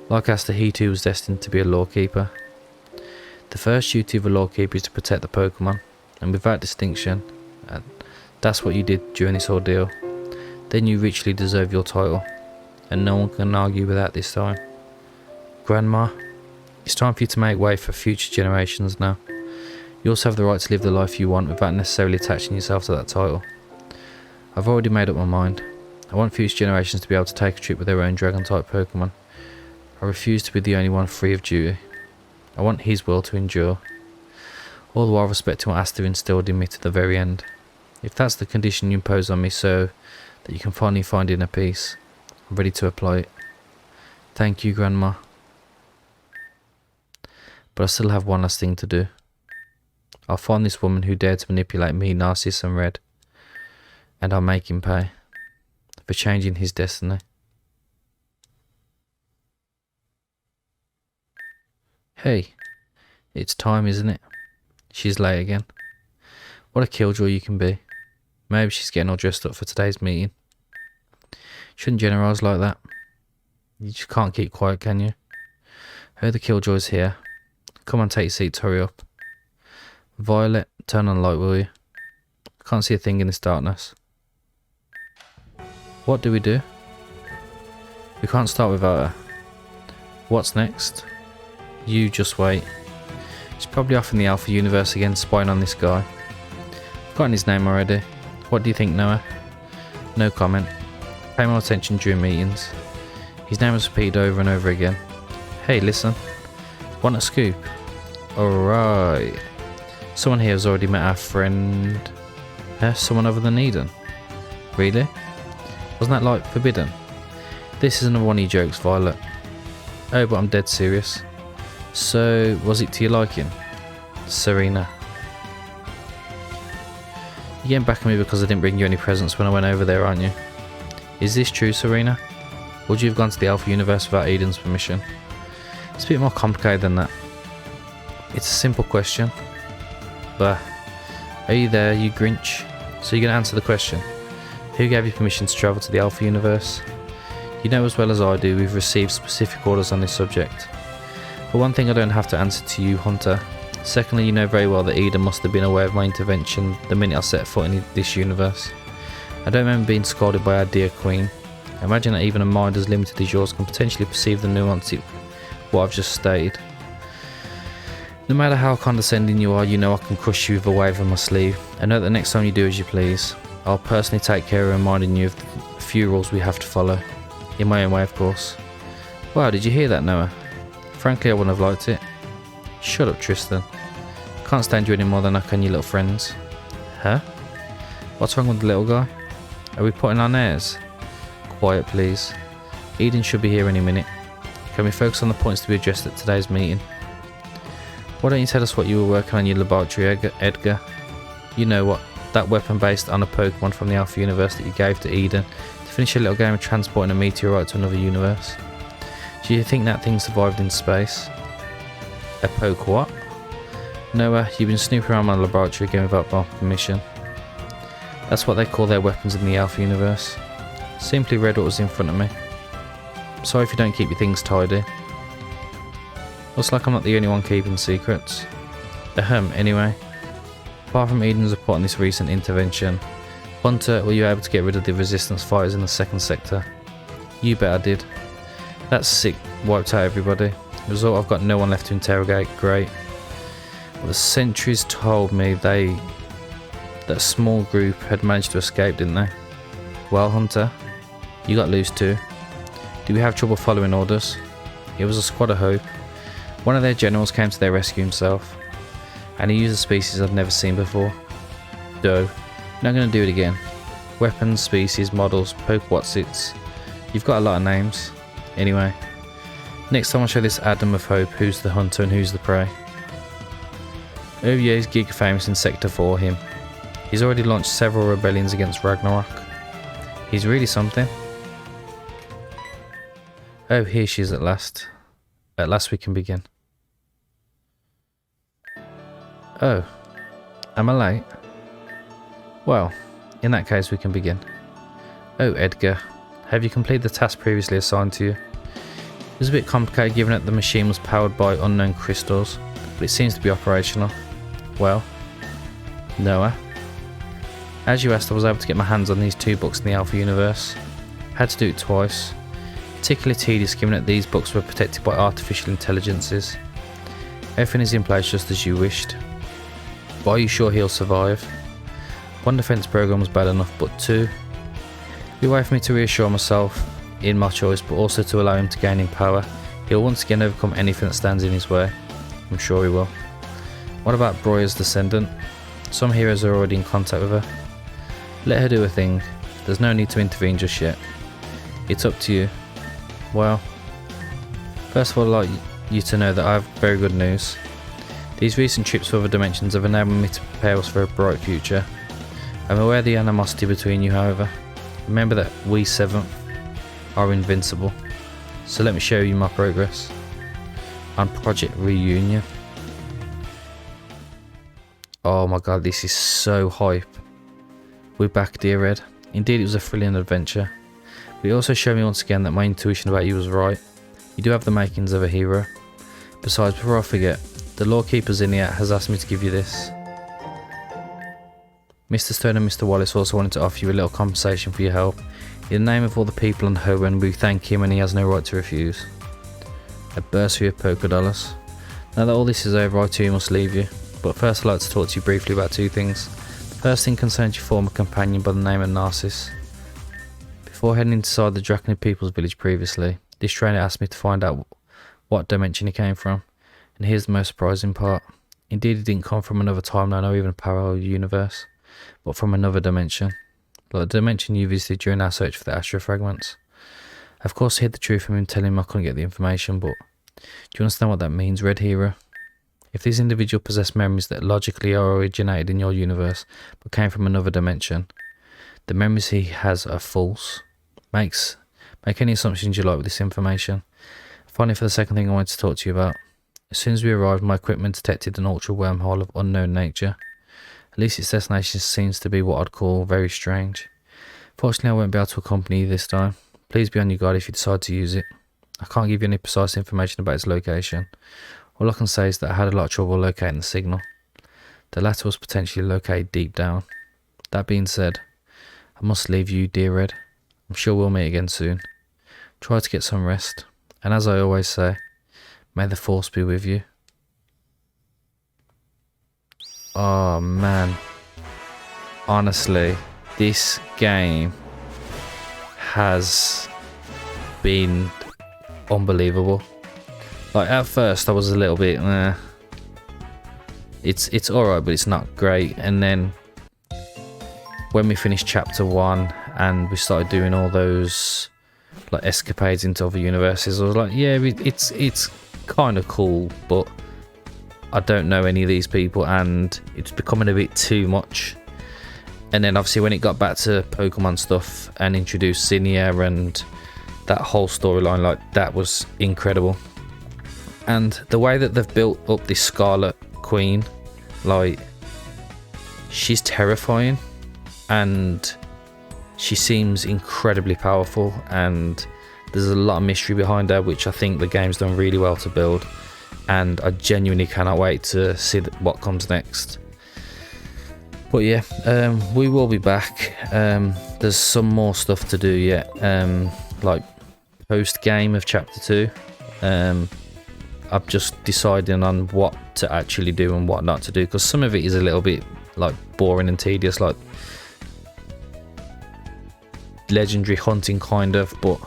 Like Asta, he too was destined to be a lawkeeper. The first duty of a lawkeeper is to protect the Pokemon, and without distinction, and that's what you did during this ordeal. Then you richly deserve your title, and no one can argue with that this time. Grandma, it's time for you to make way for future generations now. You also have the right to live the life you want without necessarily attaching yourself to that title. I've already made up my mind. I want future generations to be able to take a trip with their own Dragon-type Pokemon. I refuse to be the only one free of duty. I want his will to endure, all the while respecting what Asta instilled in me to the very end. If that's the condition you impose on me so that you can finally find inner peace, I'm ready to apply it. Thank you, Grandma. But I still have one last thing to do. I'll find this woman who dared to manipulate me, Narcissus and Red, and I'll make him pay for changing his destiny. Hey, it's time, isn't it? She's late again. What a killjoy you can be. Maybe she's getting all dressed up for today's meeting. Shouldn't generalise like that. You just can't keep quiet, can you? Oh, the killjoy's here. Come on, take your seats, hurry up. Violet, turn on the light, will you? I can't see a thing in this darkness. What do? We can't start without her. What's next? You just wait. She's probably off in the Alpha universe again, spying on this guy. I've gotten his name already. What do you think, Noah? No comment. Pay more attention during meetings. His name was repeated over and over again. Hey, listen. Want a scoop? Alright. Someone here has already met our friend. Someone other than Eden. Really? Wasn't that like forbidden? This is another one of your jokes, Violet. Oh, but I'm dead serious. So, was it to your liking? Serena. You're getting back at me because I didn't bring you any presents when I went over there, aren't you? Is this true, Serena? Would you have gone to the Alpha universe without Eden's permission? It's a bit more complicated than that. It's a simple question. But, are you there, you Grinch? So you're going to answer the question. Who gave you permission to travel to the Alpha universe? You know as well as I do, we've received specific orders on this subject. For one thing, I don't have to answer to you, Hunter. Secondly, you know very well that Eden must have been aware of my intervention the minute I set foot in this universe. I don't remember being scolded by our dear Queen. I imagine that even a mind as limited as yours can potentially perceive the nuance of what I've just stated. No matter how condescending you are, you know I can crush you with a wave of my sleeve. I know that the next time you do as you please, I'll personally take care of reminding you of the few rules we have to follow. In my own way, of course. Wow, did you hear that, Noah? Frankly, I wouldn't have liked it. Shut up, Tristan. Can't stand you any more than I can your little friends. Huh? What's wrong with the little guy? Are we putting on airs? Quiet, please. Eden should be here any minute. Can we focus on the points to be addressed at today's meeting? Why don't you tell us what you were working on in your laboratory, Edgar? You know what? That weapon based on a Pokemon from the Alpha universe that you gave to Eden to finish a little game of transporting a meteorite to another universe. Do you think that thing survived in space? A poke what? Noah, you've been snooping around my laboratory again without my permission. That's what they call their weapons in the Alpha universe. Simply read what was in front of me. Sorry if you don't keep your things tidy. Looks like I'm not the only one keeping secrets. Anyway. Apart from Eden's report on this recent intervention, Hunter, were you able to get rid of the resistance fighters in the second sector? You bet I did. That's sick, wiped out everybody. Result, I've got no one left to interrogate, great. Well, the sentries told me that a small group had managed to escape, didn't they? Well, Hunter, you got loose too. Do we have trouble following orders? It was a squad of hope. One of their generals came to their rescue himself, and he used a species I'd never seen before. Doe. Not going to do it again. Weapons, species, models, poke whatsits. You've got a lot of names. Anyway, next time I'll show this Adam of Hope who's the hunter and who's the prey. OVA is giga famous in Sector 4 him. He's already launched several rebellions against Ragnarok. He's really something. Oh, here she is at last. At last we can begin. Oh, am I late? Well, in that case we can begin. Oh, Edgar, have you completed the task previously assigned to you? It was a bit complicated given that the machine was powered by unknown crystals, but it seems to be operational. Well, Noah. As you asked, I was able to get my hands on these 2 books in the Alpha universe. Had to do it twice. Particularly tedious given that these books were protected by artificial intelligences. Everything is in place just as you wished. But are you sure he'll survive? 1 defense program was bad enough, but 2. Be a way for me to reassure myself in my choice, but also to allow him to gain in power. He'll once again overcome anything that stands in his way. I'm sure he will. What about Broyer's descendant? Some heroes are already in contact with her. Let her do her thing. There's no need to intervene just yet. It's up to you. Well, first of all, I'd like you to know that I have very good news. These recent trips to other dimensions have enabled me to prepare us for a bright future. I'm aware of the animosity between you, however. Remember that we 7th are invincible. So let me show you my progress on Project Reunion. Oh my god, this is so hype. We're back, dear Red. Indeed, it was a thrilling adventure. But it also showed me once again that my intuition about you was right. You do have the makings of a hero. Besides, before I forget, the Lawkeeper Zinniat has asked me to give you this. Mr. Stone and Mr. Wallace also wanted to offer you a little compensation for your help. In the name of all the people on Hoenn, we thank him and he has no right to refuse. A bursary of poker dollars. Now that all this is over, I too must leave you. But first I'd like to talk to you briefly about 2 things. The first thing concerns your former companion by the name of Narcissus. Before heading inside the Draconid People's Village previously, this trainer asked me to find out what dimension he came from. And here's the most surprising part. Indeed, he didn't come from another timeline or even a parallel universe, but from another dimension. Like the dimension you visited during our search for the Astro Fragments. Of course, I hid the truth from him telling him I couldn't get the information, but do you understand what that means, Red Hero? If these individuals possess memories that logically are originated in your universe, but came from another dimension, the memories he has are false. Make any assumptions you like with this information. Finally, for the second thing I wanted to talk to you about. As soon as we arrived, my equipment detected an ultra wormhole of unknown nature. At least its destination seems to be what I'd call very strange. Fortunately, I won't be able to accompany you this time. Please be on your guard if you decide to use it. I can't give you any precise information about its location. All I can say is that I had a lot of trouble locating the signal. The latter was potentially located deep down. That being said, I must leave you, dear Red. I'm sure we'll meet again soon. Try to get some rest. And as I always say, may the Force be with you. Oh man. Honestly, this game has been unbelievable. Like at first I was a little bit it's alright, but it's not great. And then when we finished chapter 1 and we started doing all those like escapades into other universes, I was like, yeah, it's kind of cool, but I don't know any of these people and it's becoming a bit too much. And then obviously when it got back to Pokemon stuff and introduced Zinnia and that whole storyline, like that was incredible. And the way that they've built up this Scarlet Queen, like she's terrifying and she seems incredibly powerful, and there's a lot of mystery behind her, which I think the game's done really well to build, and I genuinely cannot wait to see what comes next. But yeah, we will be back. There's some more stuff to do yet, like post game of chapter 2. I'm just deciding on what to actually do and what not to do, because some of it is a little bit like boring and tedious, like legendary hunting kind of, but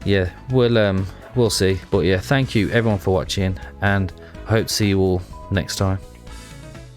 yeah, we'll see. But yeah, thank you everyone for watching, and I hope to see you all next time.